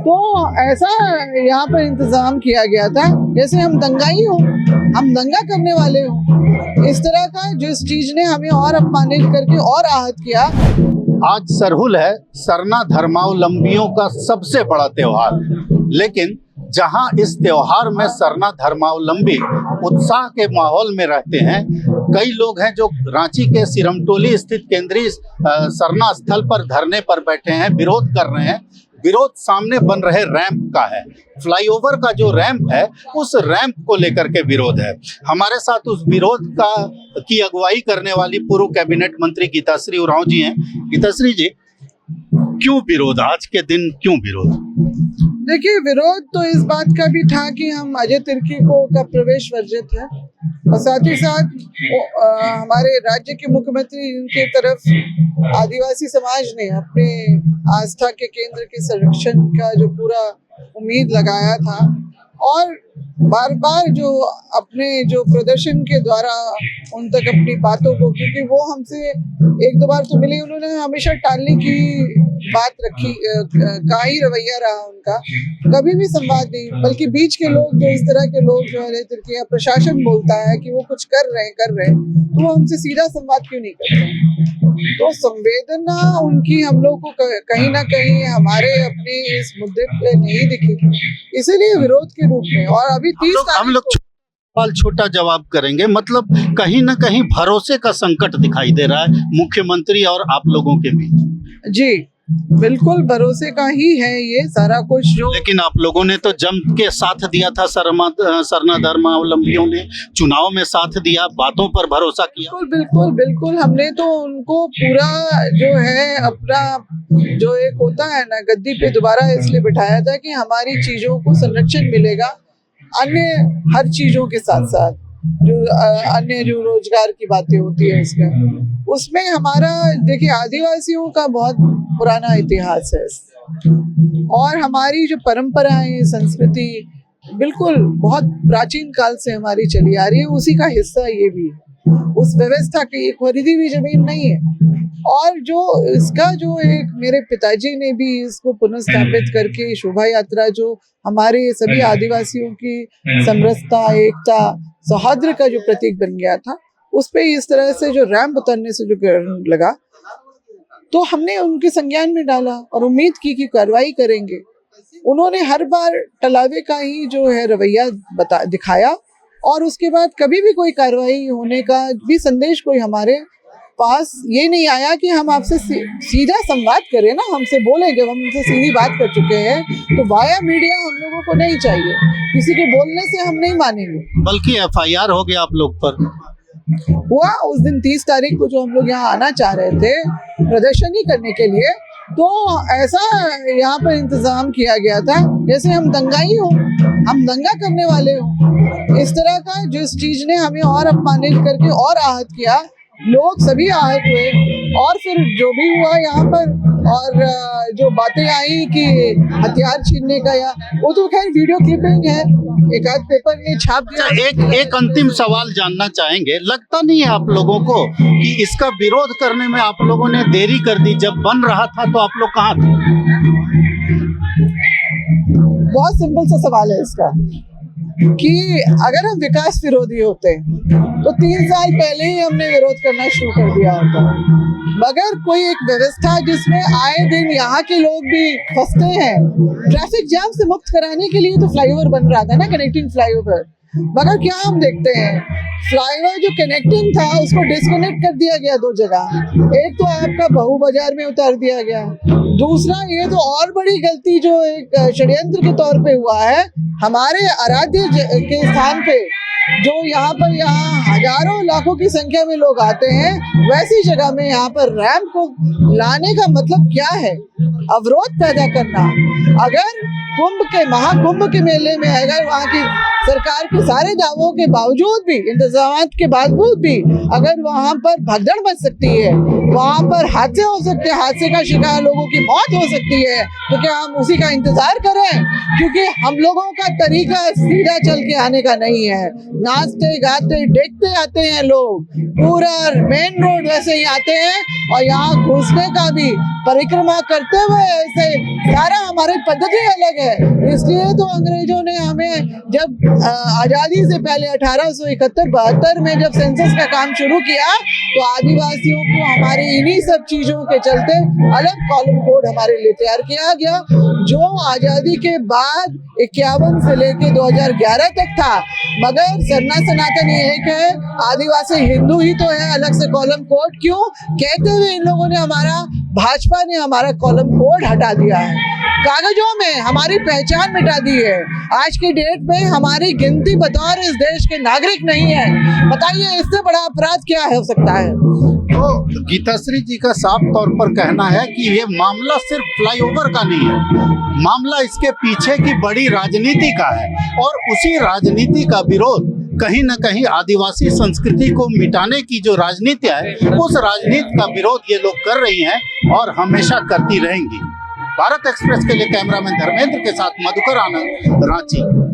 तो ऐसा यहाँ पर इंतजाम किया गया था जैसे हम दंगाई हो, हम दंगा करने वाले हो। इस तरह का जिस चीज ने हमें और अपमानित करके और आहत किया। आज सरहुल है सरना धर्मावलंबियों का सबसे बड़ा त्योहार, लेकिन जहां इस त्योहार में सरना धर्मावलंबी उत्साह के माहौल में रहते हैं, कई लोग हैं जो रांची के सिरमटोली स्थित केंद्रीय सरना स्थल पर धरने पर बैठे हैं, विरोध कर रहे हैं। विरोध सामने बन रहे रैंप का है, फ्लाईओवर का जो रैंप है उस रैंप को लेकर के विरोध है। हमारे साथ उस विरोध की अगुवाई करने वाली पूर्व कैबिनेट मंत्री गीताश्री उरांव जी हैं। गीताश्री जी, क्यों विरोध, आज के दिन क्यों विरोध? देखिए, विरोध तो इस बात का भी था कि हम अजय तिर्की का प्रवेश वर्जित है और साथ ही साथ हमारे राज्य के मुख्यमंत्री इनके तरफ आदिवासी समाज ने अपने आस्था के केंद्र के संरक्षण का जो पूरा उम्मीद लगाया था और बार बार जो अपने जो प्रदर्शन के द्वारा उन तक अपनी बातों को, क्योंकि वो हमसे एक दो बार तो मिले, उन्होंने हमेशा टालने की बात रखी का ही रवैया रहा उनका, कभी भी संवाद नहीं। बल्कि बीच के लोग जो इस तरह के लोग जो है तिर्की प्रशासन बोलता है कि वो कुछ कर रहे हैं तो वो हमसे सीधा संवाद क्यों नहीं करते? तो संवेदना उनकी हम लोग को कहीं ना कहीं हमारे अपने इस मुद्दे पे नहीं दिखी, इसीलिए विरोध के रूप में। और अभी 30 हम लोग सवाल छोटा जवाब करेंगे, मतलब कहीं ना कहीं भरोसे का संकट दिखाई दे रहा है मुख्यमंत्री और आप लोगों के बीच। जी बिल्कुल, भरोसे का ही है ये सारा कुछ जो। लेकिन आप लोगों ने तो जम के साथ दिया था, सरना धर्मावलंबियों ने चुनाव में साथ दिया, बातों पर भरोसा किया। बिल्कुल बिल्कुल बिल्कुल, हमने तो उनको पूरा जो है अपना जो एक होता है ना गद्दी पे दोबारा इसलिए बिठाया था कि हमारी चीजों को संरक्षण मिलेगा, अन्य हर चीजों के साथ साथ जो अन्य जो रोजगार की बातें होती है उसमें हमारा, देखिए, आदिवासियों का बहुत पुराना इतिहास है और हमारी जो परंपराएं, संस्कृति बिल्कुल बहुत प्राचीन काल से हमारी चली आ रही है, उसी का हिस्सा ये भी है। उस व्यवस्था की खरीदी हुई जमीन नहीं है। और जो इसका जो एक मेरे पिताजी ने भी इसको पुनर्स्थापित करके शोभा यात्रा जो हमारे सभी आदिवासियों की समरसता, एकता, सौहार्द का जो प्रतीक बन गया था, उस पे इस तरह से जो रैंप उतरने से जो लगा, तो हमने उनके संज्ञान में डाला और उम्मीद की कि कार्रवाई करेंगे। उन्होंने हर बार टलावे का ही जो है रवैया दिखाया और उसके बाद कभी भी कोई कार्रवाई होने का भी संदेश कोई हमारे पास ये नहीं आया कि हम आपसे सीधा संवाद करें ना, हमसे बोले। जब हम उनसे सीधी बात कर चुके हैं तो वाया मीडिया हम लोगों को नहीं चाहिए, किसी के बोलने से हम नहीं मानेंगे। बल्कि FIR हो गया आप लोग पर हुआ उस दिन 30 तारीख को, जो हम लोग यहाँ आना चाह रहे थे प्रदर्शन ही करने के लिए, तो ऐसा यहाँ पर इंतजाम किया गया था जैसे हम दंगाई हो, हम दंगा करने वाले हो। इस तरह का जिस चीज ने हमें और अपमानित करके और आहत किया, लोग सभी आहत हुए। और फिर जो भी हुआ यहाँ पर और जो बातें आई कि हथियार छीनने का, या वो तो खैर वीडियो क्लिपिंग है, एक आध पेपर ने छाप दिया। एक अंतिम सवाल जानना चाहेंगे, लगता नहीं है आप लोगों को कि इसका विरोध करने में आप लोगों ने देरी कर दी? जब बन रहा था तो आप लोग कहाँ थे? बहुत सिंपल सा सवाल है इसका कि अगर हम विकास विरोधी होते तो 3 साल पहले ही हमने विरोध करना शुरू कर दिया होता। मगर कोई एक व्यवस्था जिसमें आए दिन यहाँ के लोग भी फंसते हैं, ट्रैफिक जाम से मुक्त कराने के लिए तो फ्लाईओवर बन रहा था ना, कनेक्टिंग फ्लाईओवर। मगर क्या हम देखते हैं, फ्लाईओवर जो कनेक्टिंग था उसको डिस्कनेक्ट कर दिया गया 2 जगह। एक तो आपका बहू बाजार में उतार दिया गया, दूसरा ये तो और बड़ी गलती जो एक षड्यंत्र के तौर पे हुआ है, हमारे आराध्य के स्थान पे जो यहाँ हजारों लाखों की संख्या में लोग आते हैं, वैसी जगह में यहाँ पर रैंप को लाने का मतलब क्या है? अवरोध पैदा करना। अगर महाकुंभ के मेले में अगर वहाँ की सरकार के सारे दावों के बावजूद भी, इंतजामात के बावजूद भी अगर वहाँ पर भगदड़ मच सकती है, वहाँ पर हादसे हो सकते हैं, हादसे का शिकार लोगों की मौत हो सकती है, तो क्या हम उसी का इंतजार करें? क्योंकि हम लोगों का तरीका सीधा चल के आने का नहीं है। नाचते गाते देखते आते हैं लोग, पूरा मेन रोड वैसे ही आते हैं और यहाँ घुसने का भी परिक्रमा करते हुए ऐसे सारा हमारी पद्धति अलग है। इसलिए तो अंग्रेजों ने हमें जब आज़ादी से पहले 1871-72 में जब सेंसस का काम शुरू किया तो आदिवासियों को हमारे इन्हीं सब चीजों के चलते अलग कॉलम कोड हमारे लिए तैयार किया गया, जो आज़ादी के बाद 51 से लेके 2011 तक था। मगर सरना सनातन ये एक है, आदिवासी हिंदू ही तो है, अलग से कॉलम कोड क्यों कहते हुए इन लोगों ने भाजपा ने हमारा कॉलम कोड हटा दिया है, कागजों में हमारी पहचान मिटा दी है। आज की डेट में हमारी गिनती बतौर इस देश के नागरिक नहीं है। बताइए इससे बड़ा अपराध क्या हो सकता है? तो गीताश्री जी का साफ तौर पर कहना है कि ये मामला सिर्फ फ्लाईओवर का नहीं है, मामला इसके पीछे की बड़ी राजनीति का है और उसी राजनीति का विरोध कहीं न कहीं आदिवासी संस्कृति को मिटाने की जो राजनीति है, उस राजनीति का विरोध ये लोग कर रही हैं और हमेशा करती रहेंगी। भारत एक्सप्रेस के लिए कैमरामैन धर्मेंद्र के साथ मधुकर आनंद, रांची।